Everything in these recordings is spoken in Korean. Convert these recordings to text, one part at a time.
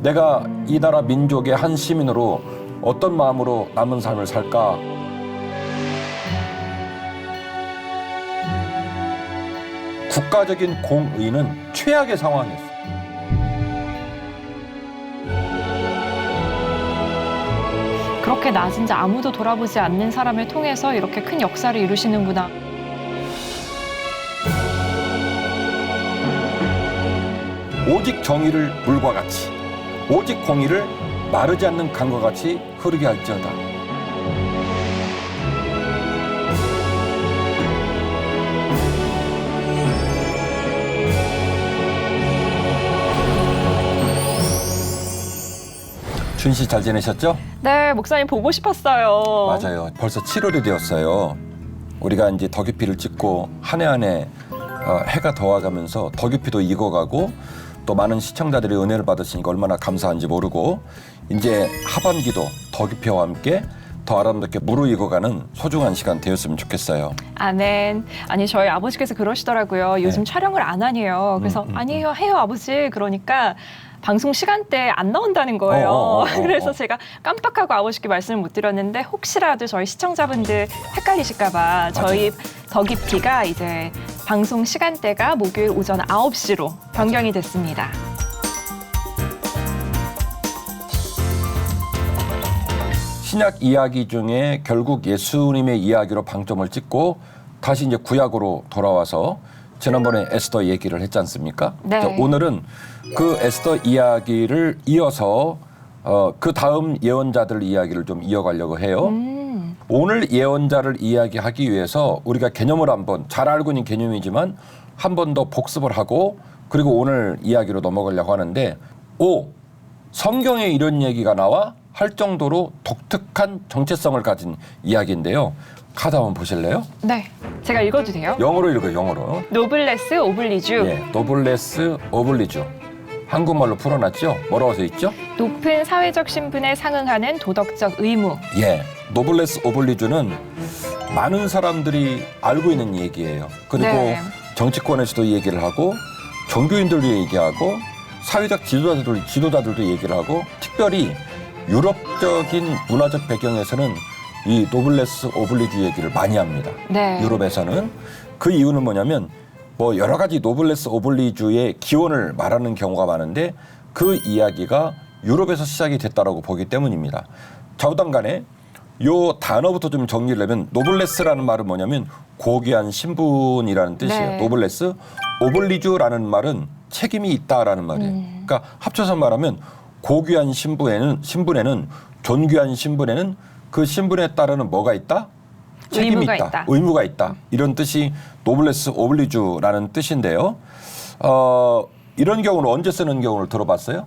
내가 이 나라 민족의 한 시민으로 어떤 마음으로 남은 삶을 살까? 국가적인 공의는 최악의 상황이었어요. 그렇게 나 진짜 아무도 돌아보지 않는 사람을 통해서 이렇게 큰 역사를 이루시는구나. 오직 정의를 물과 같이, 오직 공의를 마르지 않는 강과 같이 흐르게 할지어다. 준 씨 잘 지내셨죠? 네, 목사님 보고 싶었어요. 맞아요. 벌써 7월이 되었어요. 우리가 이제 덕유피를 찍고 한 해 한 해 해가 더워가면서 덕유피도 익어가고 또 많은 시청자들이 은혜를 받으시니까 얼마나 감사한지 모르고 이제 하반기도 덕유피와 함께 더 아름답게 무르익어가는 소중한 시간 되었으면 좋겠어요. 아멘. 아니 저희 아버지께서 그러시더라고요. 요즘 촬영을 안 하네요. 그래서 아니에요, 해요 아버지. 그러니까 방송 시간대에 안 나온다는 거예요. 그래서 제가 깜빡하고 아버지께 말씀을 못 드렸는데 혹시라도 저희 시청자분들 헷갈리실까 봐 저희 덕이피가 이제 방송 시간대가 목요일 오전 9시로 변경이 됐습니다. 신약 이야기 중에 결국 예수님의 이야기로 방점을 찍고 다시 이제 구약으로 돌아와서 지난번에 에스더 얘기를 했지 않습니까? 네. 자, 오늘은 그 에스더 이야기를 이어서 그 다음 예언자들 이야기를 좀 이어가려고 해요. 오늘 예언자를 이야기하기 위해서 우리가 개념을 한번 잘 알고 있는 개념이지만 한 번 더 복습을 하고 그리고 오늘 이야기로 넘어가려고 하는데 성경에 이런 얘기가 나와 할 정도로 독특한 정체성을 가진 이야기인데요. 카드 한번 보실래요? 네, 제가 읽어도 돼요? 영어로 읽어요. 영어로. 노블레스 오블리주. 예, 노블레스 오블리주. 한국말로 풀어놨죠? 뭐라고 써 있죠? 높은 사회적 신분에 상응하는 도덕적 의무. 예, 노블레스 오블리주는 많은 사람들이 알고 있는 얘기예요. 그리고 네. 정치권에서도 얘기를 하고 종교인들도 얘기하고 사회적 지도자들도 얘기를 하고 특별히 유럽적인 문화적 배경에서는 이 노블레스 오블리주 얘기를 많이 합니다. 네. 유럽에서는 그 이유는 뭐냐면 뭐 여러 가지 노블레스 오블리주의 기원을 말하는 경우가 많은데 그 이야기가 유럽에서 시작이 됐다라고 보기 때문입니다. 좌우당 간에 요 단어부터 좀 정리를 하면 노블레스라는 말은 뭐냐면 고귀한 신분이라는 뜻이에요. 네. 노블레스 오블리주라는 말은 책임이 있다라는 말이에요. 그러니까 합쳐서 말하면 고귀한 신분에는 존귀한 신분에는 그 신분에 따르는 뭐가 있다? 책임이 있다. 의무가 있다. 이런 뜻이 노블레스 오블리주라는 뜻인데요. 이런 경우는 언제 쓰는 경우를 들어봤어요?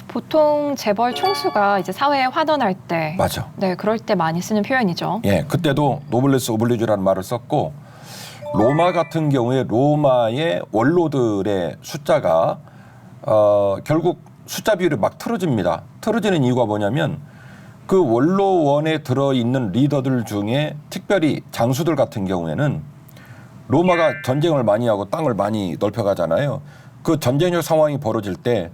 보통 재벌 총수가 이제 사회에 환원할 때, 맞아. 네, 그럴 때 많이 쓰는 표현이죠. 예, 그때도 노블레스 오블리주라는 말을 썼고 로마 같은 경우에 로마의 원로들의 숫자가 결국 숫자 비율이 막 틀어집니다. 틀어지는 이유가 뭐냐면 그 원로원에 들어있는 리더들 중에 특별히 장수들 같은 경우에는 로마가 전쟁을 많이 하고 땅을 많이 넓혀가잖아요. 그 전쟁적 상황이 벌어질 때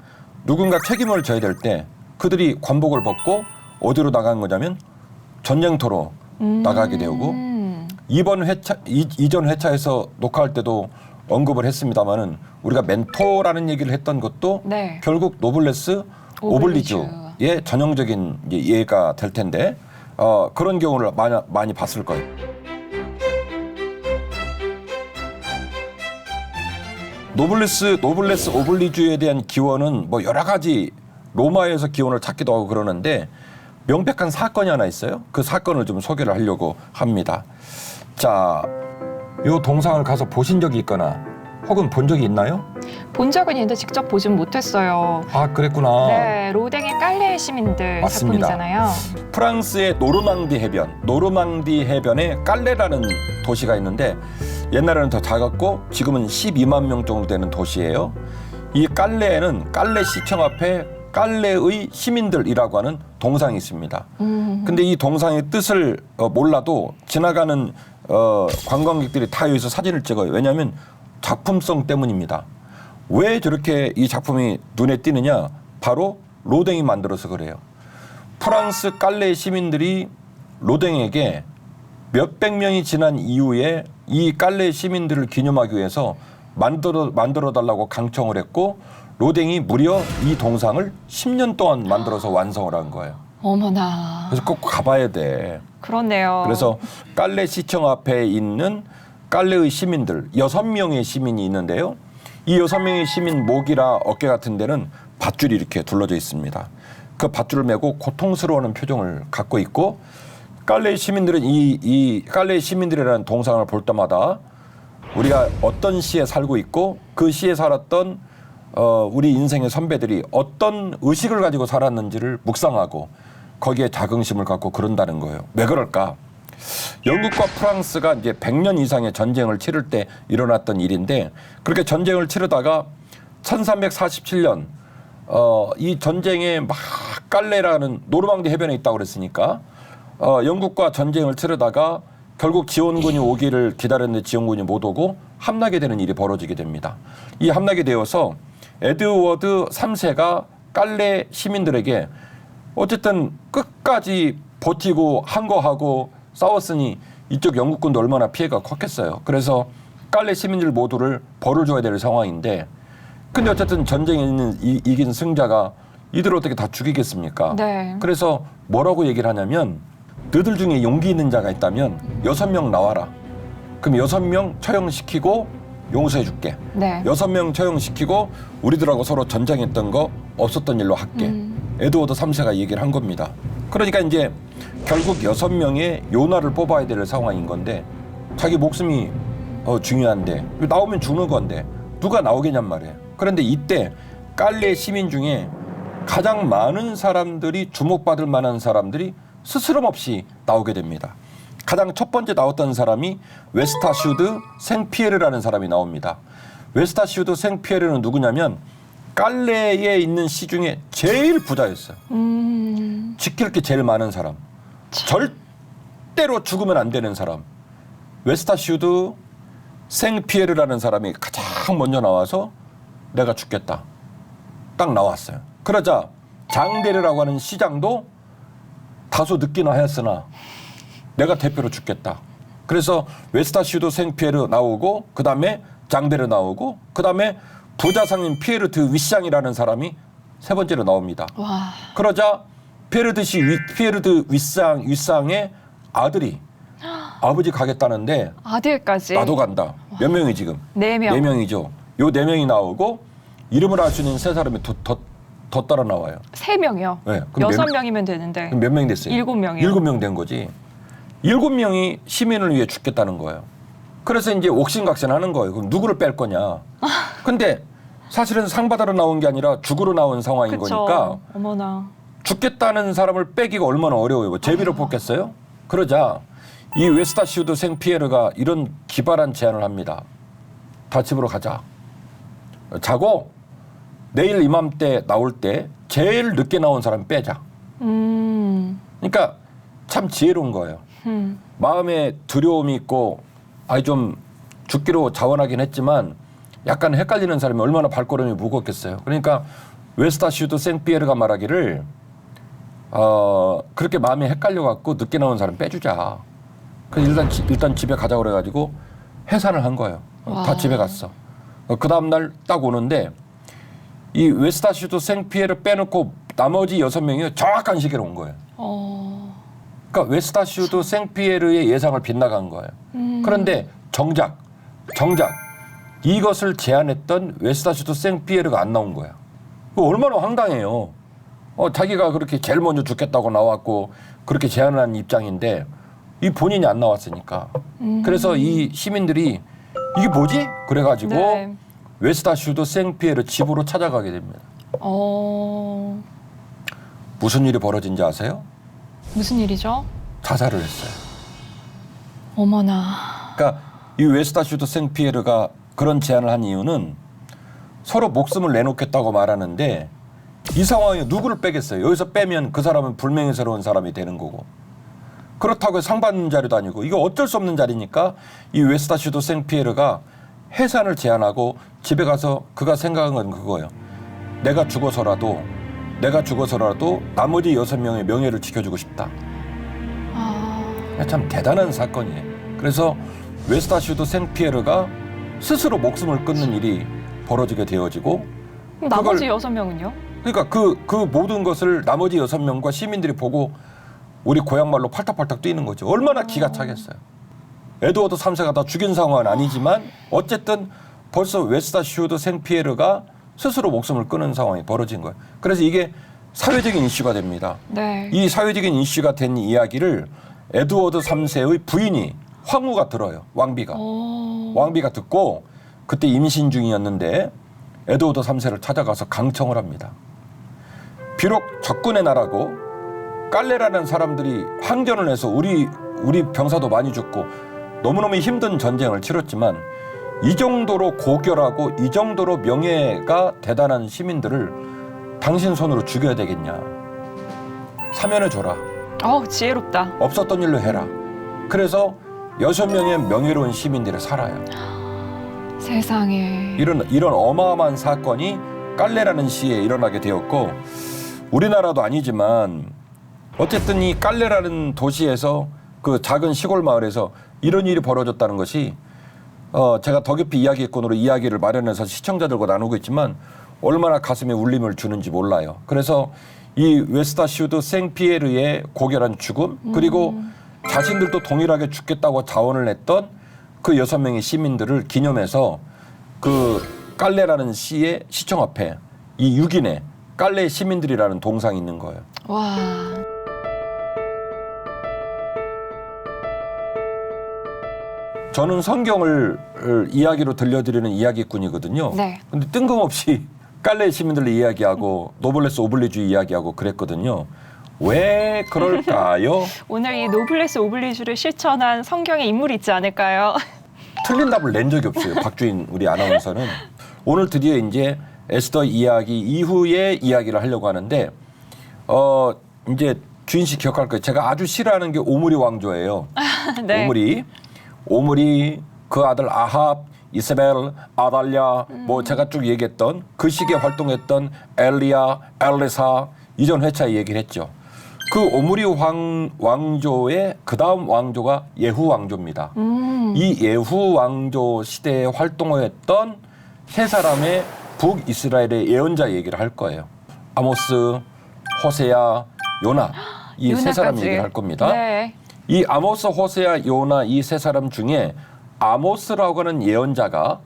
누군가 책임을 져야 될 때 그들이 관복을 벗고 어디로 나간 거냐면 전쟁터로 나가게 되고 이전 회차에서 녹화할 때도 언급을 했습니다마는 우리가 멘토라는 얘기를 했던 것도 네. 결국 노블레스 오블리주의 전형적인 예가 될 텐데 그런 경우를 많이 봤을 거예요. 노블레스 오블리주에 대한 기원은 뭐 여러 가지 로마에서 기원을 찾기도 하고 그러는데 명백한 사건이 하나 있어요. 그 사건을 좀 소개를 하려고 합니다. 자, 요 동상을 가서 보신 적이 있거나 혹은 본 적이 있나요? 본 적은 있는데 직접 보진 못했어요. 아, 그랬구나. 네, 로댕의 깔레의 시민들 맞습니다. 작품이잖아요. 프랑스의 노르망디 해변에 깔레라는 도시가 있는데 옛날에는 더 작았고 지금은 12만 명 정도 되는 도시예요. 이 깔레에는 깔레 시청 앞에 깔레의 시민들이라고 하는 동상이 있습니다. 근데 이 동상의 뜻을 몰라도 지나가는 관광객들이 다 여기서 사진을 찍어요. 왜냐하면 작품성 때문입니다. 왜 저렇게 이 작품이 눈에 띄느냐? 바로 로댕이 만들어서 그래요. 프랑스 깔레 시민들이 로댕에게 몇백 명이 지난 이후에 이 깔레 시민들을 기념하기 위해서 만들어 달라고 강청을 했고 로댕이 무려 이 동상을 10년 동안 만들어서 완성을 한 거예요. 어머나. 그래서 꼭 가봐야 돼. 그렇네요. 그래서 깔레 시청 앞에 있는 깔레의 시민들 6명의 시민이 있는데요. 이 6명의 시민 목이라 어깨 같은 데는 밧줄이 이렇게 둘러져 있습니다. 그 밧줄을 메고 고통스러워하는 표정을 갖고 있고 깔레 시민들은 이 깔레 시민들이라는 동상을 볼 때마다 우리가 어떤 시에 살고 있고 그 시에 살았던 우리 인생의 선배들이 어떤 의식을 가지고 살았는지를 묵상하고 거기에 자긍심을 갖고 그런다는 거예요. 왜 그럴까? 영국과 프랑스가 이제 100년 이상의 전쟁을 치를 때 일어났던 일인데 그렇게 전쟁을 치르다가 1347년 이 전쟁에 막 깔레라는 노르망디 해변에 있다고 그랬으니까 영국과 전쟁을 치르다가 결국 지원군이 오기를 기다렸는데 지원군이 못 오고 함나게 되는 일이 벌어지게 됩니다. 이 함나게 되어서 에드워드 3세가 깔레 시민들에게 어쨌든 끝까지 버티고 항거하고 싸웠으니 이쪽 영국군도 얼마나 피해가 컸겠어요. 그래서 깔레 시민들 모두를 벌을 줘야 될 상황인데 근데 어쨌든 전쟁에 있는 이긴 승자가 이들 어떻게 다 죽이겠습니까? 네. 그래서 뭐라고 얘기를 하냐면 너희들 중에 용기 있는 자가 있다면 6명 나와라. 그럼 6명 처형시키고 용서해 줄게. 네. 6명 처형시키고 우리들하고 서로 전쟁했던 거 없었던 일로 할게. 에드워드 3세가 얘기를 한 겁니다. 그러니까 이제 결국 6명의 요나를 뽑아야 될 상황인 건데 자기 목숨이 중요한데 나오면 죽는 건데 누가 나오겠냔 말이에요. 그런데 이때 깔레 시민 중에 가장 많은 사람들이 주목받을 만한 사람들이 스스럼 없이 나오게 됩니다. 가장 첫 번째 나왔던 사람이 웨스타슈드 생피에르라는 사람이 나옵니다. 웨스타슈드 생피에르는 누구냐면 깔레에 있는 시 중에 제일 부자였어요. 지킬 게 제일 많은 사람. 절대로 죽으면 안 되는 사람. 웨스타슈드 생피에르라는 사람이 가장 먼저 나와서 내가 죽겠다. 딱 나왔어요. 그러자 장데르라고 하는 시장도 다소 늦기는 하였으나 내가 대표로 죽겠다. 그래서 웨스타슈드 생피에르 나오고 그 다음에 장데르 나오고 그 다음에 부자상인 피에르 드 윗상이라는 사람이 세 번째로 나옵니다. 와. 그러자 피에르 드 윗상의 아들이 아버지 가겠다는데 아들까지. 나도 간다. 몇 명이 지금? 4명. 4명이죠. 요 4명이 나오고 이름을 알 수 있는 3사람이 더 따라 나와요. 3명이요. 네, 그럼 6명이면 되는데. 그럼 몇 명 됐어요? 7명이요. 7명 된 거지. 7명이 시민을 위해 죽겠다는 거예요. 그래서 이제 옥신각신하는 거예요. 그럼 누구를 뺄 거냐? 근데 사실은 상 받으러 나온 게 아니라 죽으러 나온 상황인 그쵸. 거니까 어머나. 죽겠다는 사람을 빼기가 얼마나 어려워요. 제비를 뽑겠어요? 그러자 이 웨스타슈드 생피에르가 이런 기발한 제안을 합니다. 다 집으로 가자. 자고 내일 이맘때 나올 때 제일 늦게 나온 사람 빼자. 그러니까 참 지혜로운 거예요. 마음에 두려움이 있고 좀 죽기로 자원하긴 했지만 약간 헷갈리는 사람이 얼마나 발걸음이 무겁겠어요. 그러니까 웨스타슈드 생피에르가 말하기를 그렇게 마음이 헷갈려갖고 늦게 나온 사람 빼주자. 그래서 일단 집에 가자고 그래가지고 해산을 한 거예요. 다 집에 갔어. 그 다음날 딱 오는데 이 웨스타슈드 생피에르 빼놓고 나머지 6명이 정확한 시계로 온 거예요. 그러니까 웨스타슈드 생피에르의 예상을 빗나간 거예요. 그런데 정작 이것을 제안했던 웨스타슈드 생피에르가 안 나온 거야. 얼마나 황당해요. 자기가 그렇게 제일 먼저 죽겠다고 나왔고 그렇게 제안을 한 입장인데 이 본인이 안 나왔으니까. 그래서 이 시민들이 이게 뭐지? 그래가지고 네. 웨스타슈드 생피에르 집으로 찾아가게 됩니다. 무슨 일이 벌어진지 아세요? 무슨 일이죠? 자살을 했어요. 어머나. 그러니까 이 웨스타슈드 생피에르가 그런 제안을 한 이유는 서로 목숨을 내놓겠다고 말하는데 이 상황에 누구를 빼겠어요? 여기서 빼면 그 사람은 불명예스러운 사람이 되는 거고 그렇다고 해서 상 받는 자리도 아니고 이거 어쩔 수 없는 자리니까 이 웨스타슈드 생피에르가 해산을 제안하고 집에 가서 그가 생각한 건 그거예요. 내가 죽어서라도 내가 죽어서라도 나머지 6명의 명예를 지켜주고 싶다. 참 대단한 사건이에요. 그래서 웨스타슈드 생피에르가 스스로 목숨을 끊는 일이 벌어지게 되어지고 그럼 나머지 6명은요? 그러니까 그 모든 것을 나머지 6명과 시민들이 보고 우리 고향말로 팔딱팔딱 뛰는 거죠. 얼마나 기가 차겠어요. 에드워드 3세가 다 죽인 상황은 아니지만 어쨌든 벌써 웨스타슈드 생피에르가 스스로 목숨을 끊은 상황이 벌어진 거예요. 그래서 이게 사회적인 이슈가 됩니다. 네. 이 사회적인 이슈가 된 이야기를 에드워드 3세의 부인이 황후가 들어요. 왕비가. 왕비가 듣고 그때 임신 중이었는데 에드워드 3세를 찾아가서 강청을 합니다. 비록 적군의 나라고 깔레라는 사람들이 항전을 해서 우리 병사도 많이 죽고 너무너무 힘든 전쟁을 치렀지만 이 정도로 고결하고 이 정도로 명예가 대단한 시민들을 당신 손으로 죽여야 되겠냐. 사면해줘라. 지혜롭다. 없었던 일로 해라. 그래서 6명의 명예로운 시민들이 살아요. 세상에. 이런 어마어마한 사건이 깔레라는 시에 일어나게 되었고 우리나라도 아니지만 어쨌든 이 깔레라는 도시에서 그 작은 시골 마을에서 이런 일이 벌어졌다는 것이 제가 더 깊이 이야기꾼으로 이야기를 마련해서 시청자들과 나누고 있지만 얼마나 가슴에 울림을 주는지 몰라요. 그래서 이 웨스타슈드 생피에르의 고결한 죽음 그리고 자신들도 동일하게 죽겠다고 자원을 냈던 그 6명의 시민들을 기념해서 그 깔레라는 시의 시청 앞에 이 6인의 깔레 시민들이라는 동상이 있는 거예요. 와. 저는 성경을 이야기로 들려드리는 이야기꾼이거든요. 네. 근데 뜬금없이 깔레 시민들을 이야기하고 노블레스 오블리주 이야기하고 그랬거든요. 왜 그럴까요? 오늘 이 노블레스 오블리주를 실천한 성경의 인물이 있지 않을까요? 틀린 답을 낸 적이 없어요. 박주인 우리 아나운서는. 오늘 드디어 이제 에스더 이야기 이후의 이야기를 하려고 하는데 이제 주인 씨 기억할 거예요. 제가 아주 싫어하는 게 오므리 왕조예요. 네. 오므리 그 아들 아합, 이세벨, 아달랴 뭐 제가 쭉 얘기했던 그 시기에 활동했던 엘리야, 엘리사 이전 회차에 얘기를 했죠. 그 오므리 왕조의 그 다음 왕조가 예후 왕조입니다. 이 예후 왕조 시대에 활동했던 세 사람의 북이스라엘의 예언자 얘기를 할 거예요. 아모스, 호세야, 요나 이 세 사람 얘기를 할 겁니다. 네. 이 아모스, 호세야, 요나 이 세 사람 중에 아모스라고 하는 예언자가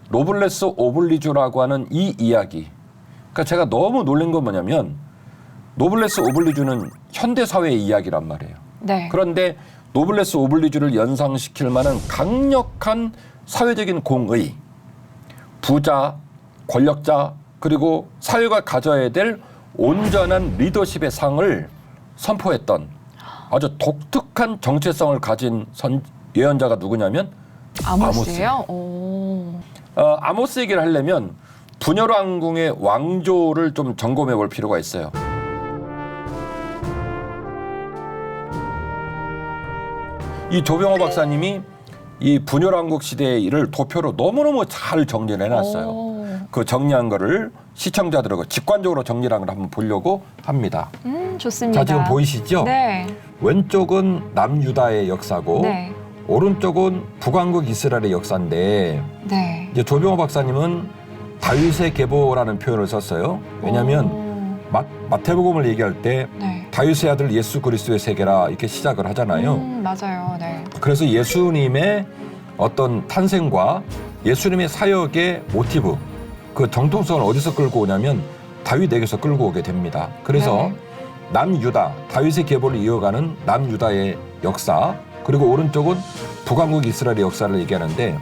노블레스 오블리주라고 하는 이 이야기. 그러니까 제가 너무 놀란 건 뭐냐면 노블레스 오블리주는 현대 사회의 이야기란 말이에요. 네. 그런데 노블레스 오블리주를 연상시킬 만한 강력한 사회적인 공의, 부자, 권력자 그리고 사회가 가져야 될 온전한 리더십의 상을 선포했던 아주 독특한 정체성을 가진 예언자가 누구냐면 아모스예요? 오. 아모스 얘기를 하려면 분열왕궁의 왕조를 좀 점검해 볼 필요가 있어요. 이 조병호 박사님이 이 분열왕국 시대의 일을 도표로 너무너무 잘 정리를 해놨어요. 오. 그 정리한 거를 시청자들하고 직관적으로 정리한 걸 한번 보려고 합니다. 좋습니다. 자, 지금 보이시죠? 네. 왼쪽은 남유다의 역사고 네. 오른쪽은 북왕국 이스라엘의 역사인데 네. 이제 조병호 박사님은 다윗의 계보라는 표현을 썼어요. 왜냐하면 마태복음을 얘기할 때 네. 다윗의 아들 예수 그리스도의 세계라 이렇게 시작을 하잖아요. 맞아요. 네. 그래서 예수님의 어떤 탄생과 예수님의 사역의 모티브, 그 정통성을 어디서 끌고 오냐면 다윗에게서 끌고 오게 됩니다. 그래서 네. 남유다, 다윗의 계보를 이어가는 남유다의 역사, 그리고 오른쪽은 북왕국 이스라엘의 역사를 얘기하는데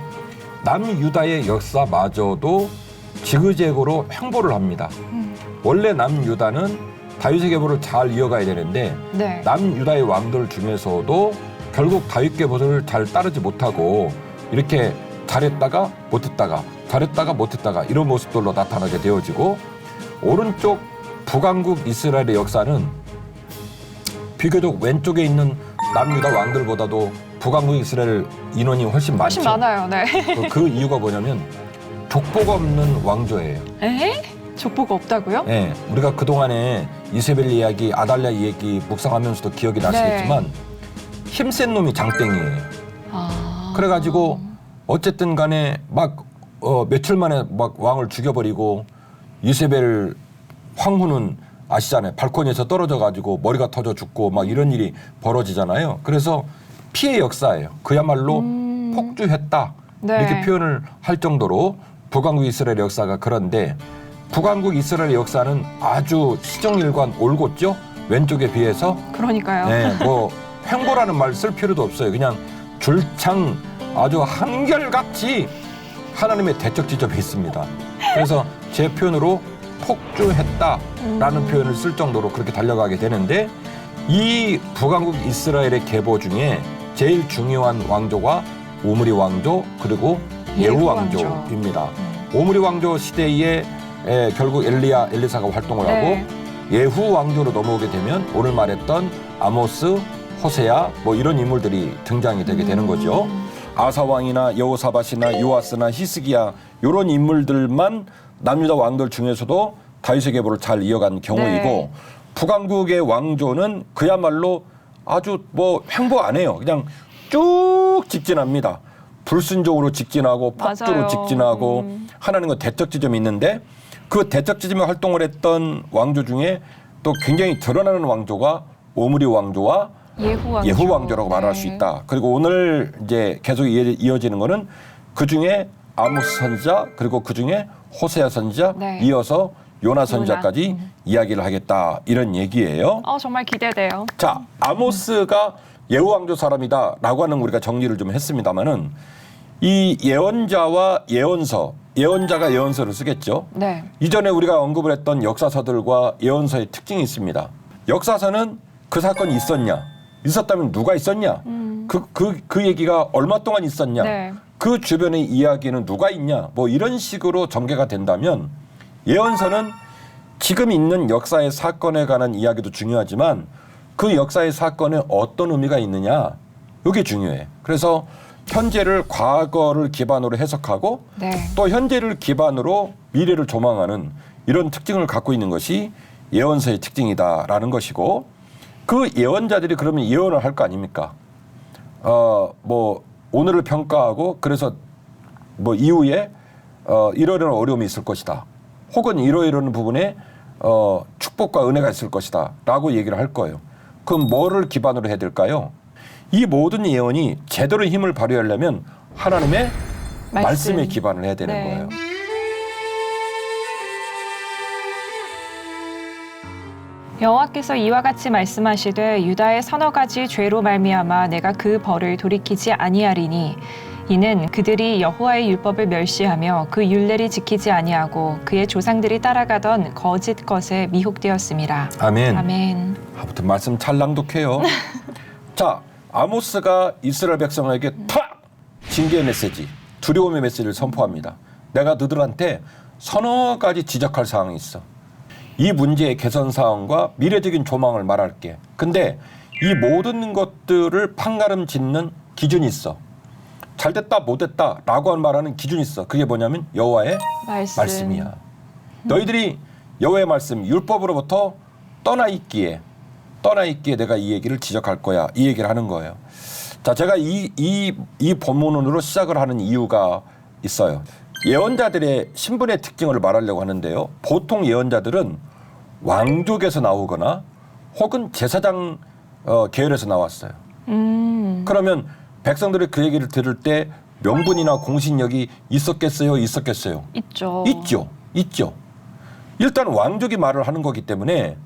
남유다의 역사마저도 지그재그로 횡보를 합니다. 원래 남유다는 다윗의 계보를 잘 이어가야 되는데 네. 남유다의 왕들 중에서도 결국 다윗 계보를 잘 따르지 못하고 이렇게 잘했다가 못했다가 잘했다가 못했다가 이런 모습들로 나타나게 되어지고 오른쪽 북왕국 이스라엘의 역사는 비교적 왼쪽에 있는 남유다 왕들보다도 북왕국 이스라엘 인원이 훨씬 많죠. 훨씬 많아요. 네. 그 이유가 뭐냐면 족보가 없는 왕조예요. 에? 족보가 없다고요? 예, 우리가 그동안에 이세벨 이야기, 아달랴 이야기 묵상하면서도 기억이 나시겠지만 힘센 놈이 장땡이에요. 그래가지고 어쨌든 간에 막 며칠 만에 막 왕을 죽여버리고 이세벨 황후는 아시잖아요. 발코니에서 떨어져가지고 머리가 터져 죽고 막 이런 일이 벌어지잖아요. 그래서 피해 역사예요. 그야말로 폭주했다. 네. 이렇게 표현을 할 정도로 북왕국 이스라엘 역사가 그런데 북왕국 이스라엘 역사는 아주 시정일관 올곧죠. 왼쪽에 비해서. 그러니까요. 네, 뭐 횡보라는 말 쓸 필요도 없어요. 그냥 줄창 아주 한결같이 하나님의 대적 지점이 있습니다. 그래서 제 표현으로 폭주했다라는 표현을 쓸 정도로 그렇게 달려가게 되는데 이 북왕국 이스라엘의 계보 중에 제일 중요한 왕조가 오므리 왕조 그리고 예후 왕조입니다. 오므리 왕조 시대에 결국 엘리사가 활동을 네. 하고 예후 왕조로 넘어오게 되면 오늘 말했던 아모스, 호세아 뭐 이런 인물들이 등장이 되게 되는 거죠. 아사 왕이나 여호사밧이나 요아스나 히스기야 이런 인물들만 남유다 왕들 중에서도 다윗의 계보를 잘 이어간 경우이고 네. 북왕국의 왕조는 그야말로 아주 뭐 횡보 안 해요. 그냥 쭉 직진합니다. 불순종으로 직진하고 폭주로 맞아요. 직진하고 하나님과 대적 지점이 있는데 그 대적 지점에 활동을 했던 왕조 중에 또 굉장히 드러나는 왕조가 오므리 왕조와 예후 왕조라고 말할 수 있다. 그리고 오늘 이제 계속 이어지는 거는 그 중에 아모스 선지자 그리고 그 중에 호세아 선지자 네. 이어서 요나 선지자까지 이야기를 하겠다 이런 얘기예요. 정말 기대돼요. 자, 아모스가 예후 왕조 사람이다라고 하는 우리가 정리를 좀 했습니다만은 이 예언자와 예언서, 예언자가 예언서를 쓰겠죠. 네. 이전에 우리가 언급을 했던 역사서들과 예언서의 특징이 있습니다. 역사서는 그 사건이 있었냐, 있었다면 누가 있었냐, 그 얘기가 얼마 동안 있었냐, 네. 그 주변의 이야기는 누가 있냐, 뭐 이런 식으로 전개가 된다면 예언서는 지금 있는 역사의 사건에 관한 이야기도 중요하지만 그 역사의 사건에 어떤 의미가 있느냐, 이게 중요해. 그래서 현재를 과거를 기반으로 해석하고 네. 또 현재를 기반으로 미래를 조망하는 이런 특징을 갖고 있는 것이 예언서의 특징이다라는 것이고 그 예언자들이 그러면 예언을 할 거 아닙니까? 뭐 오늘을 평가하고 그래서 뭐 이후에 이러이러한 어려움이 있을 것이다. 혹은 이러이러한 부분에 축복과 은혜가 있을 것이다. 라고 얘기를 할 거예요. 그럼 뭐를 기반으로 해야 될까요? 이 모든 예언이 제대로 힘을 발휘하려면 하나님의 말씀에 기반을 해야 되는 네. 거예요. 여호와께서 이와 같이 말씀하시되 유다의 서너 가지 죄로 말미암아 내가 그 벌을 돌이키지 아니하리니 이는 그들이 여호와의 율법을 멸시하며 그 율례를 지키지 아니하고 그의 조상들이 따라가던 거짓 것에 미혹되었음이라. 아멘. 아멘. 아무튼 말씀 잘 낭독해요. 자, 아모스가 이스라엘 백성에게 탁! 징계의 메시지, 두려움의 메시지를 선포합니다. 내가 너들한테 서너 가지 지적할 사항이 있어. 이 문제의 개선 사항과 미래적인 조망을 말할게. 근데 이 모든 것들을 판가름 짓는 기준이 있어. 잘됐다 못됐다 라고 말하는 기준이 있어. 그게 뭐냐면 여호와의 말씀이야. 너희들이 여호와의 말씀 율법으로부터 떠나 있기에 내가 이 얘기를 지적할 거야. 이 얘기를 하는 거예요. 자, 제가 이 본문으로 시작을 하는 이유가 있어요. 예언자들의 신분의 특징을 말하려고 하는데요. 보통 예언자들은 왕족에서 나오거나 혹은 제사장 계열에서 나왔어요. 그러면 백성들이 그 얘기를 들을 때 명분이나 공신력이 있었겠어요? 있죠. 일단 왕족이 말을 하는 거기 때문에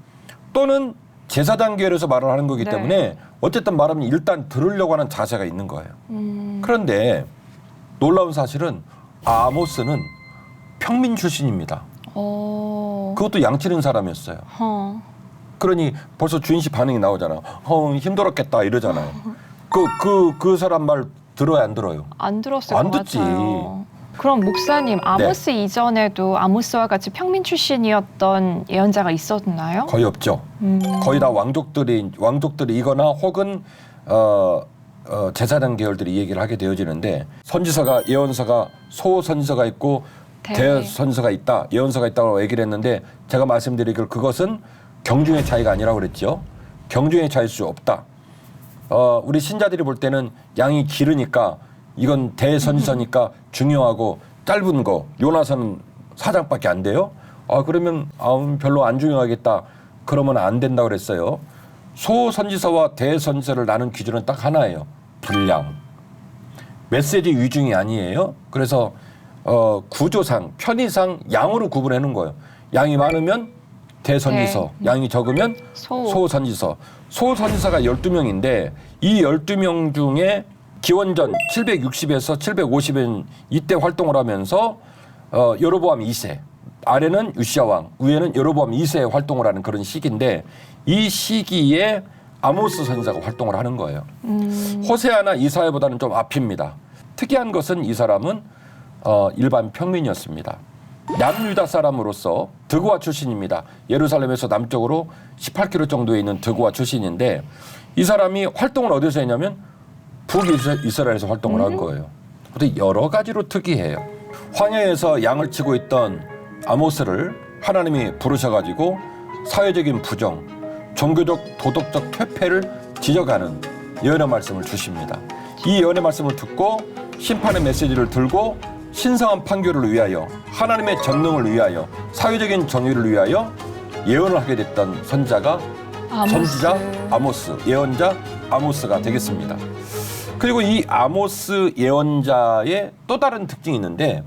또는 제사장 계열에서 말을 하는 거기 때문에 어쨌든 말하면 일단 들으려고 하는 자세가 있는 거예요. 그런데 놀라운 사실은 아모스는 평민 출신입니다. 그것도 양치는 사람이었어요. 그러니 벌써 주인 씨 반응이 나오잖아요. 힘들었겠다 이러잖아요. 그 사람 말 들어요, 안 들어요? 안 들었을 안 것 듣지. 같아요. 그럼 목사님, 아모스 이전에도 아모스와 같이 평민 출신이었던 예언자가 있었나요? 거의 없죠. 거의 다 왕족들이거나 혹은 제사장 계열들이 얘기를 하게 되어지는데 선지서가 예언서가 소선지서가 있고 대선서가 있다, 예언서가 있다고 얘기를 했는데 제가 말씀드리길 그것은 경중의 차이가 아니라고 그랬죠. 경중의 차이일 수 없다. 우리 신자들이 볼 때는 양이 길으니까 이건 대선지서니까 중요하고 짧은 거 요나서는 4장밖에 안 돼요. 그러면 별로 안 중요하겠다. 그러면 안 된다고 그랬어요. 소선지서와 대선지서를 나눈 기준은 딱 하나예요. 분량. 메시지 위중이 아니에요. 그래서 구조상, 편의상 양으로 구분해 놓은 거예요. 양이 많으면 대선지서, 양이 적으면 소선지서. 소선지서가 12명인데 이 12명 중에 기원전 760에서 750엔 이때 활동을 하면서 여로보암 2세, 아래는 유시야 왕, 위에는 여로보암 2세 활동을 하는 그런 시기인데 이 시기에 아모스 선지자가 활동을 하는 거예요. 호세아나 이사야보다는 좀 앞입니다. 특이한 것은 이 사람은 일반 평민이었습니다. 남유다 사람으로서 드고아 출신입니다. 예루살렘에서 남쪽으로 18km 정도에 있는 드고아 출신인데 이 사람이 활동을 어디서 했냐면 북이스라엘에서 활동을 한 거예요. 근데 여러 가지로 특이해요. 황야에서 양을 치고 있던 아모스를 하나님이 부르셔가지고 사회적인 부정, 종교적, 도덕적 퇴폐를 지적하는 예언의 말씀을 주십니다. 이 예언의 말씀을 듣고 심판의 메시지를 들고 신성한 판결을 위하여 하나님의 전능을 위하여 사회적인 정의를 위하여 예언을 하게 됐던 선지자 아모스, 예언자 아모스가 되겠습니다. 그리고 이 아모스 예언자의 또 다른 특징이 있는데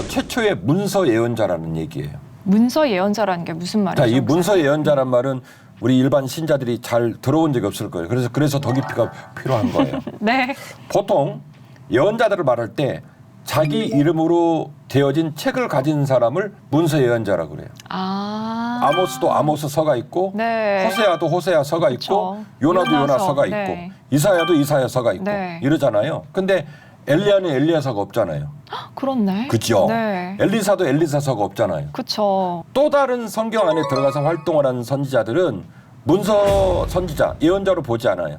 최초의 문서 예언자라는 얘기예요. 문서 예언자라는 게 무슨 말이죠? 이 문서 예언자란 말은 우리 일반 신자들이 잘 들어본 적이 없을 거예요. 그래서 더 깊이가 필요한 거예요. 네. 보통 예언자들을 말할 때 자기 이름으로 되어진 책을 가진 사람을 문서 예언자라고 그래요. 아모스도 아모스서가 있고 호세아도 호세아서가 있고 요나도 요나서가 있고 이사야도 이사야서가 있고 이러잖아요. 근데 엘리야는 엘리야서가 없잖아요. 그렇네. 그죠? 네. 엘리사도 엘리사서가 없잖아요. 그렇죠. 또 다른 성경 안에 들어가서 활동을 하는 선지자들은 문서 선지자, 예언자로 보지 않아요.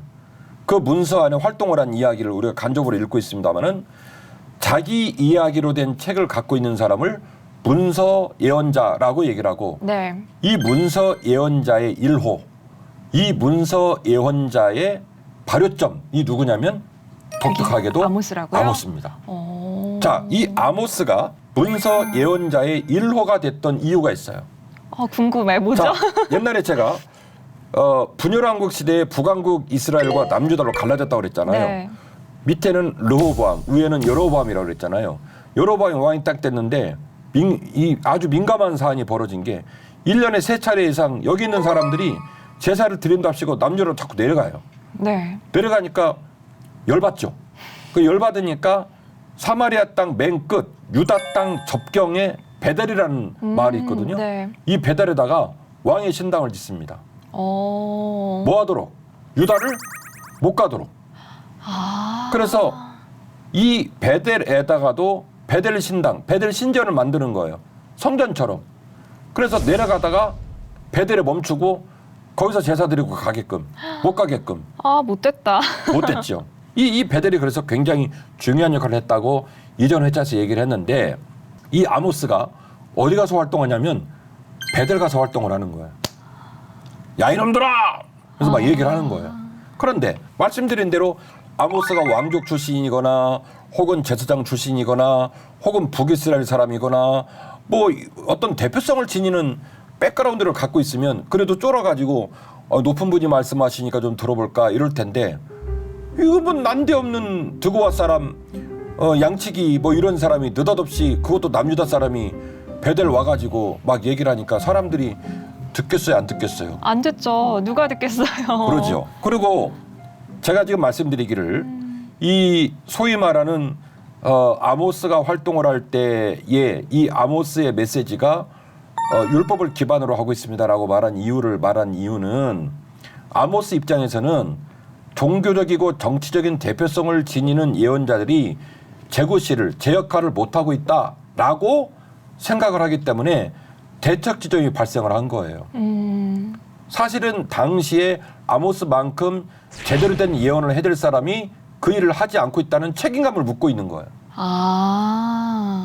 그 문서 안에 활동을 한 이야기를 우리가 간접으로 읽고 있습니다만은 자기 이야기로 된 책을 갖고 있는 사람을 문서 예언자라고 얘기를 하고 이 문서 예언자의 일호, 이 문서 예언자의 발효점이 누구냐면 독특하게도 아모스입니다. 자, 이 아모스가 문서 예언자의 일호가 됐던 이유가 있어요. 궁금해. 뭐죠? 자, 옛날에 제가 분열왕국 시대에 북왕국 이스라엘과 남유다로 갈라졌다고 그랬잖아요. 밑에는 르호보암, 위에는 여로보암이라고 그랬잖아요. 여로보암이 왕이 딱 됐는데 아주 민감한 사안이 벌어진 게 1년에 3차례 이상 여기 있는 사람들이 제사를 드린답시고 남유다로 자꾸 내려가요. 내려가니까 열받죠. 그 열받으니까 사마리아 땅 맨 끝 유다 땅 접경에 베델이라는 마을이 있거든요. 이 베델에다가 왕의 신당을 짓습니다. 뭐 하도록? 유다를 못 가도록. 그래서 이 베델에다가도 베델 신당, 베델 신전을 만드는 거예요. 성전처럼. 그래서 내려가다가 베델에 멈추고 거기서 제사 드리고 가게끔, 못 가게끔. 못됐다. 못됐죠. 이 베델이 그래서 굉장히 중요한 역할을 했다고 이전 회차에서 얘기를 했는데 이 아모스가 어디 가서 활동하냐면 베델 가서 활동을 하는 거예요. 야 이놈들아! 그래서 막 얘기를 하는 거예요. 그런데 말씀드린 대로 아모스가 왕족 출신이거나 혹은 제사장 출신이거나 혹은 북이스라엘 사람이거나 뭐 어떤 대표성을 지니는 백그라운드를 갖고 있으면 그래도 쫄아가지고 높은 분이 말씀하시니까 좀 들어볼까 이럴 텐데 이거 뭐 난데없는 드고아 사람 양치기 뭐 이런 사람이 느닷없이 그것도 남유다 사람이 베델 와가지고 막 얘기를 하니까 사람들이 듣겠어요 안 듣겠어요? 안 듣죠. 누가 듣겠어요. 그러죠. 그리고 제가 지금 말씀드리기를 이 소위 말하는 아모스가 활동을 할 때에 이 아모스의 메시지가 율법을 기반으로 하고 있습니다라고 말한 이유는 아모스 입장에서는 종교적이고 정치적인 대표성을 지니는 예언자들이 제구시를 제 역할을 못하고 있다라고 생각을 하기 때문에 대척 지점이 발생을 한 거예요. 사실은 당시에 아모스만큼 제대로 된 예언을 해댈 사람이 그 일을 하지 않고 있다는 책임감을 묻고 있는 거예요.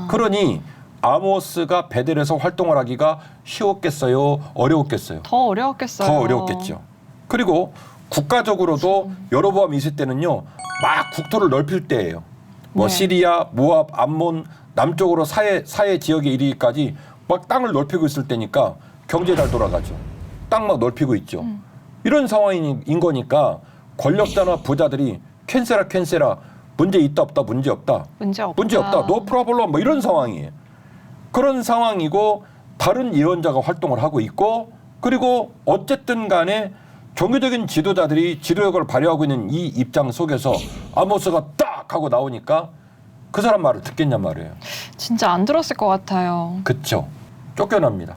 그러니 아모스가 베델에서 활동을 하기가 쉬웠겠어요? 어려웠겠어요? 더 어려웠겠어요. 더 어려웠겠죠. 그리고 국가적으로도 여로보암 있을 때는요. 막 국토를 넓힐 때예요. 뭐 네. 시리아, 모압, 암몬 남쪽으로 사해 지역에 이르기까지 막 땅을 넓히고 있을 때니까 경제 잘 돌아가죠. 땅 막 넓히고 있죠. 이런 상황인 거니까 권력자나 부자들이 캔세라 문제 있다 없다 문제 없다. 문제 없다. 문제 없다. 노 프로블럼 뭐 이런 상황이에요. 그런 상황이고 다른 예언자가 활동을 하고 있고 그리고 어쨌든 간에 종교적인 지도자들이 지도력을 발휘하고 있는 이 입장 속에서 아모스가 딱 하고 나오니까 그 사람 말을 듣겠냔 말이에요. 진짜 안 들었을 것 같아요. 그쵸. 쫓겨납니다.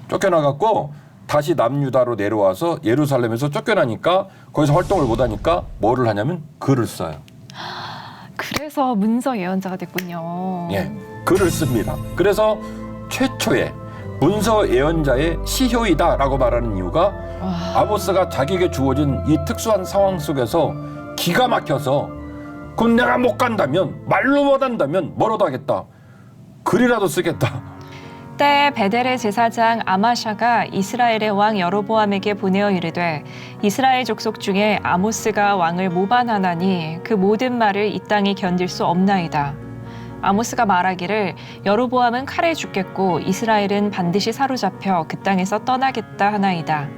쫓겨나갖고 다시 남유다로 내려와서 예루살렘에서 쫓겨나니까 거기서 활동을 못하니까 뭐를 하냐면 글을 써요. 그래서 문서 예언자가 됐군요. 예, 글을 씁니다. 그래서 최초의 문서 예언자의 시효이다라고 말하는 이유가 아모스가 자기에게 주어진 이 특수한 상황 속에서 기가 막혀서 그럼 내가 못 간다면 말로 못 한다면 뭐라도 하겠다. 글이라도 쓰겠다. 때 베델의 제사장 아마샤가 이스라엘의 왕 여로보암에게 보내어 이르되 이스라엘 족속 중에 아모스가 왕을 모반하나니 그 모든 말을 이 땅이 견딜 수 없나이다. 아모스가 말하기를 여로보암은 칼에 죽겠고 이스라엘은 반드시 사로잡혀 그 땅에서 떠나겠다 하나이다.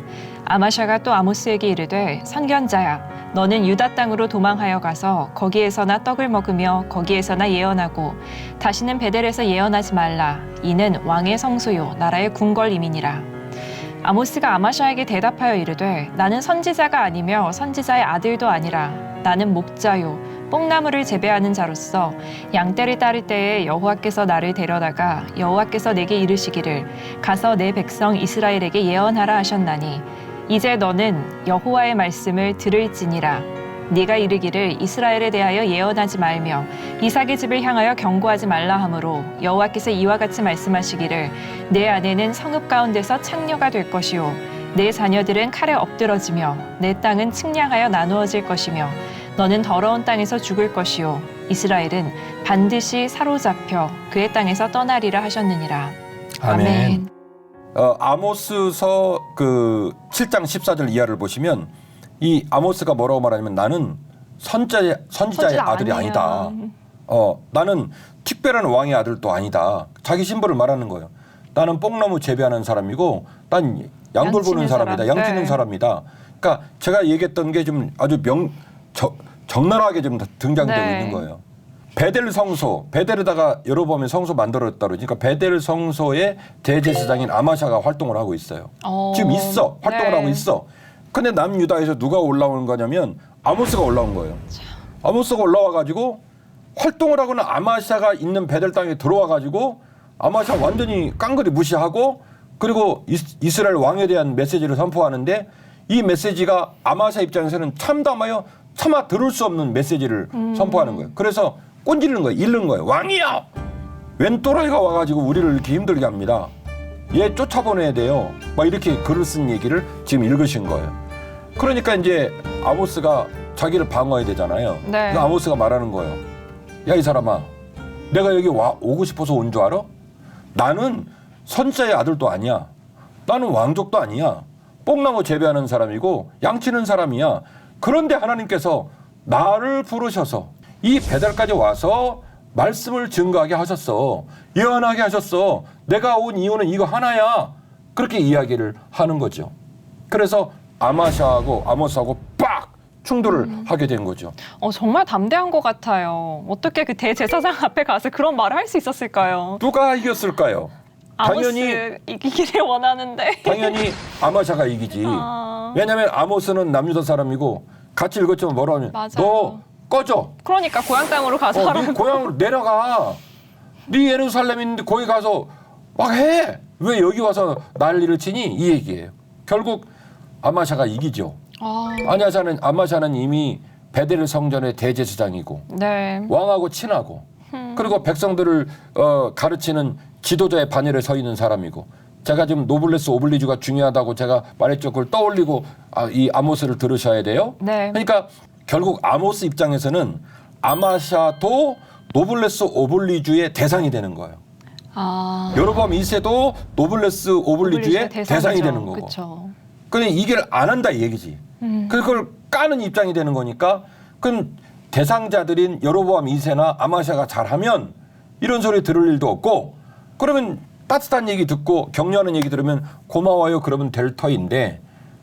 아마샤가 또 아모스에게 이르되 선견자야 너는 유다 땅으로 도망하여 가서 거기에서나 떡을 먹으며 거기에서나 예언하고 다시는 베델에서 예언하지 말라. 이는 왕의 성소요 나라의 궁궐임이니라. 아모스가 아마샤에게 대답하여 이르되 나는 선지자가 아니며 선지자의 아들도 아니라 나는 목자요 뽕나무를 재배하는 자로서 양떼를 따를 때에 여호와께서 나를 데려다가 여호와께서 내게 이르시기를 가서 내 백성 이스라엘에게 예언하라 하셨나니 이제 너는 여호와의 말씀을 들을지니라. 네가 이르기를 이스라엘에 대하여 예언하지 말며 이삭의 집을 향하여 경고하지 말라 하므로 여호와께서 이와 같이 말씀하시기를 내 아내는 성읍 가운데서 창녀가 될 것이요 내 자녀들은 칼에 엎드러지며 내 땅은 측량하여 나누어질 것이며 너는 더러운 땅에서 죽을 것이요 이스라엘은 반드시 사로잡혀 그의 땅에서 떠나리라 하셨느니라. 아멘. 아모스서 그 7장 14절 이하를 보시면 이 아모스가 뭐라고 말하냐면 나는 선지자의 아들이 아니다. 나는 특별한 왕의 아들도 아니다. 자기 신분을 말하는 거예요. 나는 뽕나무 재배하는 사람이고 난 양돌 보는 사람이다. 양 치는 사람이다. 그러니까 제가 얘기했던 게 좀 아주 적나라하게 좀 등장되고 있는 거예요. 베델 성소, 베델에다가 여로보암의 성소 만들었다 그러니까 베델 성소의 대제사장인 아마샤가 활동을 하고 있어요. 지금 있어. 활동을 하고 있어. 근데 남유다에서 누가 올라오는 거냐면 아모스가 올라온 거예요. 아모스가 올라와가지고 활동을 하고는 아마샤가 있는 베델 땅에 들어와가지고 아마샤 완전히 깡그리 무시하고 그리고 이스라엘 왕에 대한 메시지를 선포하는데 이 메시지가 아마샤 입장에서는 참담하여 차마 들을 수 없는 메시지를 선포하는 거예요. 그래서 꼰지르는 거예요. 잃는 거예요. 왕이야! 웬 또라이가 와가지고 우리를 이렇게 힘들게 합니다. 얘 쫓아보내야 돼요. 막 이렇게 글을 쓴 얘기를 지금 읽으신 거예요. 그러니까 이제 아모스가 자기를 방어해야 되잖아요. 네. 아모스가 말하는 거예요. 야, 이 사람아. 내가 여기 오고 싶어서 온 줄 알아? 나는 선지자의 아들도 아니야. 나는 왕족도 아니야. 뽕나무 재배하는 사람이고 양치는 사람이야. 그런데 하나님께서 나를 부르셔서 이 베델까지 와서 말씀을 증거하게 하셨어. 예언하게 하셨어. 내가 온 이유는 이거 하나야. 그렇게 이야기를 하는 거죠. 그래서 아마샤하고 아모스하고 빡 충돌을 하게 된 거죠. 정말 담대한 것 같아요. 어떻게 그 대제사장 앞에 가서 그런 말을 할 수 있었을까요? 누가 이겼을까요? 아모스 이기기를 원하는데. 당연히 아마샤가 이기지. 왜냐하면 아모스는 남유다 사람이고 같이 읽었지만 뭐라 하면 너 꺼져. 그러니까 고향 땅으로 가서 하라고. 네 고향으로 내려가. 네 예루살렘 있는데 거기 가서 막 해. 왜 여기 와서 난리를 치니? 이 얘기예요. 결국 아마샤가 이기죠. 아마샤는 이미 베델 성전의 대제사장이고 네. 왕하고 친하고 그리고 백성들을 가르치는 지도자의 반열에 서 있는 사람이고 제가 지금 노블레스 오블리주가 중요하다고 제가 말했죠. 그걸 떠올리고 이 아모스를 들으셔야 돼요. 네. 그러니까 결국 아모스 입장에서는 아마샤도 노블레스 오블리주의 대상이 되는 거예요. 여로보암 2세도 노블레스 오블리주의 대상이죠. 대상이 되는 거고. 그쵸. 그러니 이게 안 한다 이 얘기지. 그걸 까는 입장이 되는 거니까 그럼 대상자들인 여로보암 2세나 아마샤가 잘하면 이런 소리 들을 일도 없고 그러면 따뜻한 얘기 듣고 격려하는 얘기 들으면 고마워요 그러면 될 터인데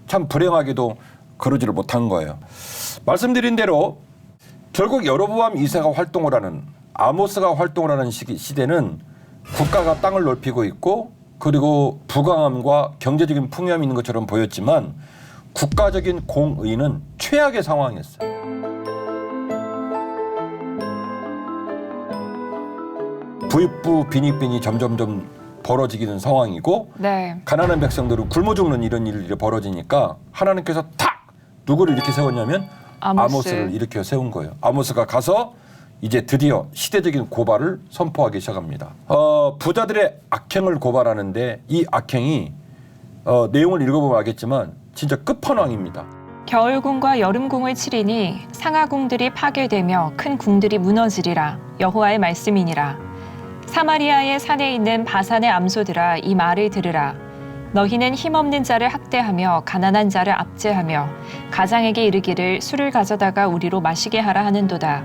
참 불행하게도 그러지를 못한 거예요. 말씀드린 대로 결국 여로보암 2세가 활동을 하는 아모스가 활동을 하는 시대는 국가가 땅을 넓히고 있고 그리고 부강함과 경제적인 풍요함이 있는 것처럼 보였지만 국가적인 공의는 최악의 상황이었어요. 부익부 빈익빈이 점점점 벌어지기는 상황이고 네. 가난한 백성들은 굶어 죽는 이런 일이 벌어지니까 하나님께서 탁 누구를 이렇게 세웠냐면 아모스를 일으켜 세운 거예요. 아모스가 가서 이제 드디어 시대적인 고발을 선포하기 시작합니다. 부자들의 악행을 고발하는데 이 악행이 내용을 읽어보면 알겠지만 진짜 끝판왕입니다. 겨울궁과 여름궁을 치리니 상하궁들이 파괴되며 큰 궁들이 무너지리라. 여호와의 말씀이니라. 사마리아의 산에 있는 바산의 암소들아 이 말을 들으라. 너희는 힘없는 자를 학대하며 가난한 자를 압제하며 가장에게 이르기를 술을 가져다가 우리로 마시게 하라 하는도다.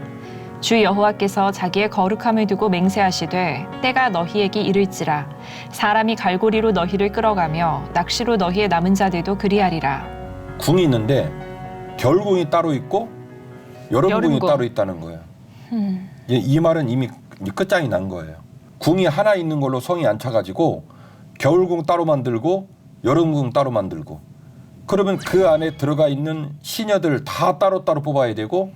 주 여호와께서 자기의 거룩함을 두고 맹세하시되 때가 너희에게 이를지라. 사람이 갈고리로 너희를 끌어가며 낚시로 너희의 남은 자들도 그리하리라. 궁이 있는데 겨울궁이 따로 있고 여름궁이 여름궁. 따로 있다는 거예요. 이 말은 이미 끝장이 난 거예요. 궁이 하나 있는 걸로 성이 안 차가지고 겨울궁 따로 만들고 여름궁 따로 만들고 그러면 그 안에 들어가 있는 시녀들 다 따로따로 뽑아야 되고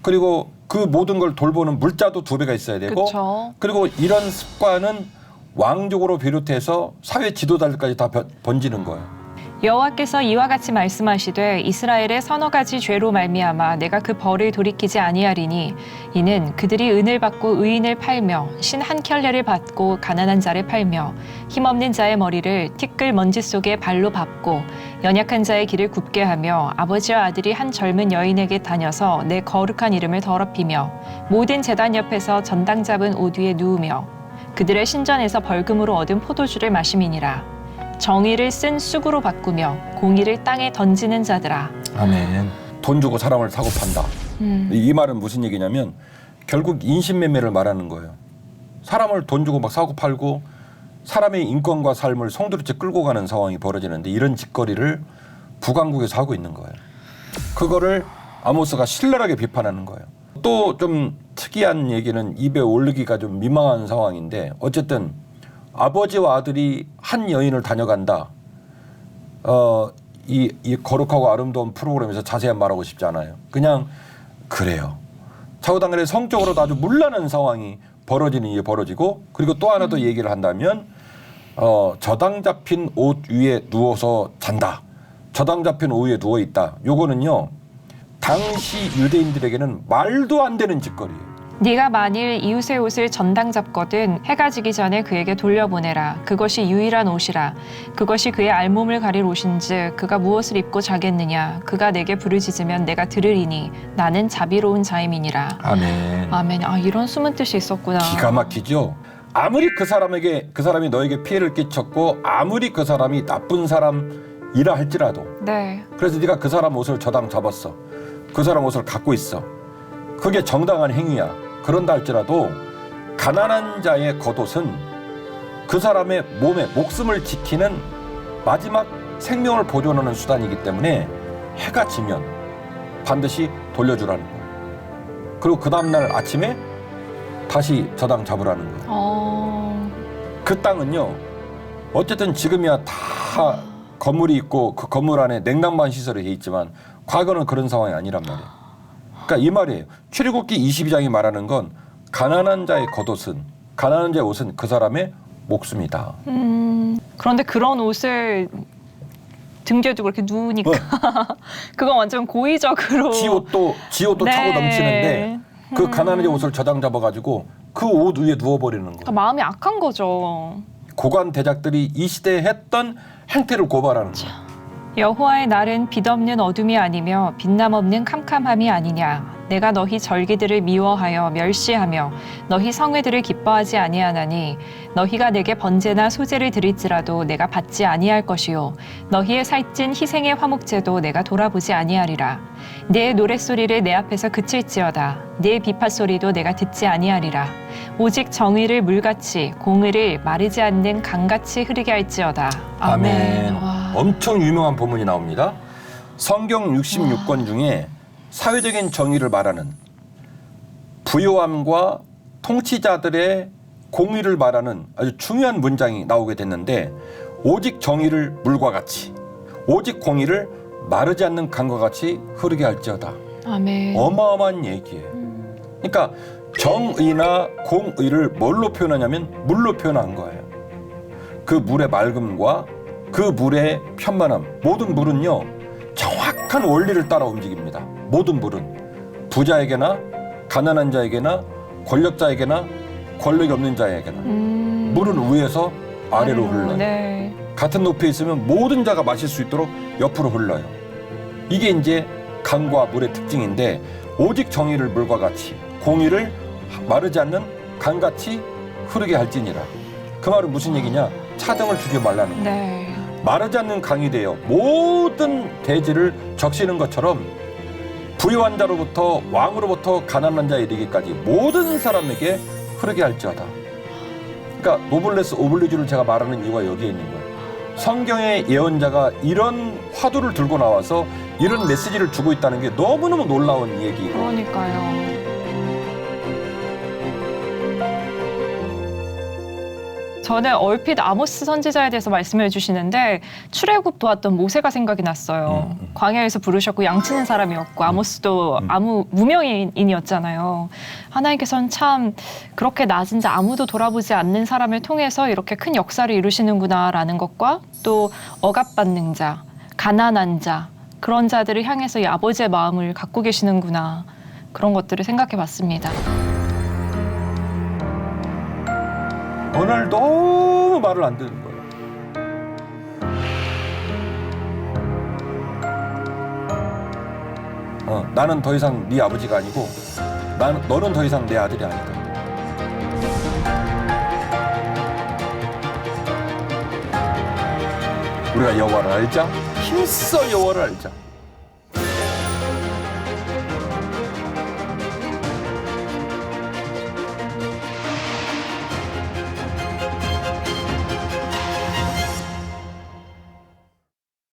그리고 그 모든 걸 돌보는 물자도 2배가 있어야 되고 그쵸. 그리고 이런 습관은 왕족으로 비롯해서 사회 지도자들까지 다 번지는 거예요. 여호와께서 이와 같이 말씀하시되 이스라엘의 서너 가지 죄로 말미암아 내가 그 벌을 돌이키지 아니하리니 이는 그들이 은을 받고 의인을 팔며 신 한 켤레를 받고 가난한 자를 팔며 힘없는 자의 머리를 티끌 먼지 속에 발로 밟고 연약한 자의 길을 굽게 하며 아버지와 아들이 한 젊은 여인에게 다녀서 내 거룩한 이름을 더럽히며 모든 제단 옆에서 전당 잡은 옷 위에 누우며 그들의 신전에서 벌금으로 얻은 포도주를 마심이니라. 정의를 쓴 쑥으로 바꾸며 공의를 땅에 던지는 자들아. 아멘. 돈 주고 사람을 사고 판다. 이 말은 무슨 얘기냐면 결국 인신매매를 말하는 거예요. 사람을 돈 주고 막 사고 팔고 사람의 인권과 삶을 송두리째 끌고 가는 상황이 벌어지는데 이런 짓거리를 북왕국에서 하고 있는 거예요. 그거를 아모스가 신랄하게 비판하는 거예요. 또 좀 특이한 얘기는 입에 올리기가 좀 민망한 상황인데 어쨌든 아버지와 아들이 한 여인을 다녀간다. 이 거룩하고 아름다운 프로그램에서 자세히 말하고 싶지 않아요. 그냥 그래요. 차후당간에 성적으로도 아주 문란한 상황이 벌어지는 일이 벌어지고 그리고 또 하나 더 얘기를 한다면 저당 잡힌 옷 위에 누워서 잔다. 저당 잡힌 옷 위에 누워 있다. 요거는요. 당시 유대인들에게는 말도 안 되는 짓거리예요. 네가 만일 이웃의 옷을 전당 잡거든 해가 지기 전에 그에게 돌려보내라. 그것이 유일한 옷이라. 그것이 그의 알몸을 가릴 옷인즉 그가 무엇을 입고 자겠느냐. 그가 내게 부르짖으면 내가 들으리니 나는 자비로운 자임이니라. 아멘. 아멘. 아 이런 숨은 뜻이 있었구나. 기가 막히죠. 아무리 그 사람이 너에게 피해를 끼쳤고 아무리 그 사람이 나쁜 사람이라 할지라도 네. 그래서 네가 그 사람 옷을 저당 잡았어. 그 사람 옷을 갖고 있어. 그게 정당한 행위야. 그런다 할지라도 가난한 자의 겉옷은 그 사람의 몸에 목숨을 지키는 마지막 생명을 보존하는 수단이기 때문에 해가 지면 반드시 돌려주라는 거예요. 그리고 그 다음날 아침에 다시 저당 잡으라는 거예요. 그 땅은요. 어쨌든 지금이야 다 건물이 있고 그 건물 안에 냉난방 시설이 돼 있지만 과거는 그런 상황이 아니란 말이에요. 그러니까 이 말이에요. 출애굽기 22장이 말하는 건 가난한 자의 겉옷은 가난한 자의 옷은 그 사람의 목숨이다. 그런데 그런 옷을 등 뒤에 두고 이렇게 누우니까 그건 완전 고의적으로 지 옷도 네. 차고 넘치는데 그 가난한 자의 옷을 저당 잡아가지고 그 옷 위에 누워버리는 거예요. 마음이 악한 거죠. 고관 대작들이 이 시대에 했던 행태를 고발하는 거예요. 여호와의 날은 빛없는 어둠이 아니며 빛남 없는 캄캄함이 아니냐. 내가 너희 절기들을 미워하여 멸시하며 너희 성회들을 기뻐하지 아니하나니 너희가 내게 번제나 소제를 드릴지라도 내가 받지 아니할 것이요 너희의 살찐 희생의 화목제도 내가 돌아보지 아니하리라. 내 노랫소리를 내 앞에서 그칠지어다. 내 비파소리도 내가 듣지 아니하리라. 오직 정의를 물같이 공의를 마르지 않는 강같이 흐르게 할지어다. 아멘. 와. 엄청 유명한 본문이 나옵니다. 성경 66권 중에 사회적인 정의를 말하는, 부요함과 통치자들의 공의를 말하는 아주 중요한 문장이 나오게 됐는데, 오직 정의를 물과 같이, 오직 공의를 마르지 않는 강과 같이 흐르게 할지어다. 아멘. 어마어마한 얘기예요. 그러니까 정의나 공의를 뭘로 표현하냐면 물로 표현한 거예요. 그 물의 맑음과 그 물의 편만함. 모든 물은요, 정확한 원리를 따라 움직입니다. 모든 물은 부자에게나 가난한 자에게나 권력자에게나 권력이 없는 자에게나 물은 위에서 아래로 흘러요. 네. 같은 높이에 있으면 모든 자가 마실 수 있도록 옆으로 흘러요. 이게 이제 강과 물의 특징인데, 오직 정의를 물과 같이 공의를 마르지 않는 강같이 흐르게 할지니라. 그 말은 무슨 얘기냐? 차등을 주지 말라는 거예요. 네. 마르지 않는 강이 되어 모든 대지를 적시는 것처럼 부유한 자로부터 왕으로부터 가난한 자에 이르기까지 모든 사람에게 흐르게 할지어다. 그러니까 노블레스 오블리주를 제가 말하는 이유가 여기에 있는 거예요. 성경의 예언자가 이런 화두를 들고 나와서 이런 메시지를 주고 있다는 게 너무너무 놀라운 얘기고, 그러니까요. 저는 얼핏 아모스 선지자에 대해서 말씀해 주시는데 출애굽 도왔던 모세가 생각이 났어요. 광야에서 부르셨고 양치는 사람이었고 아모스도 아무 무명인이었잖아요. 하나님께서는 참 그렇게 낮은 자, 아무도 돌아보지 않는 사람을 통해서 이렇게 큰 역사를 이루시는구나라는 것과, 또 억압받는 자, 가난한 자, 그런 자들을 향해서 이 아버지의 마음을 갖고 계시는구나, 그런 것들을 생각해 봤습니다. 오늘 너무 말을 안 듣는 거예요. 나는 더 이상 네 아버지가 아니고 너는 더 이상 내 아들이 아니다. 우리가 여호와를 알자. 힘써 여호와를 알자.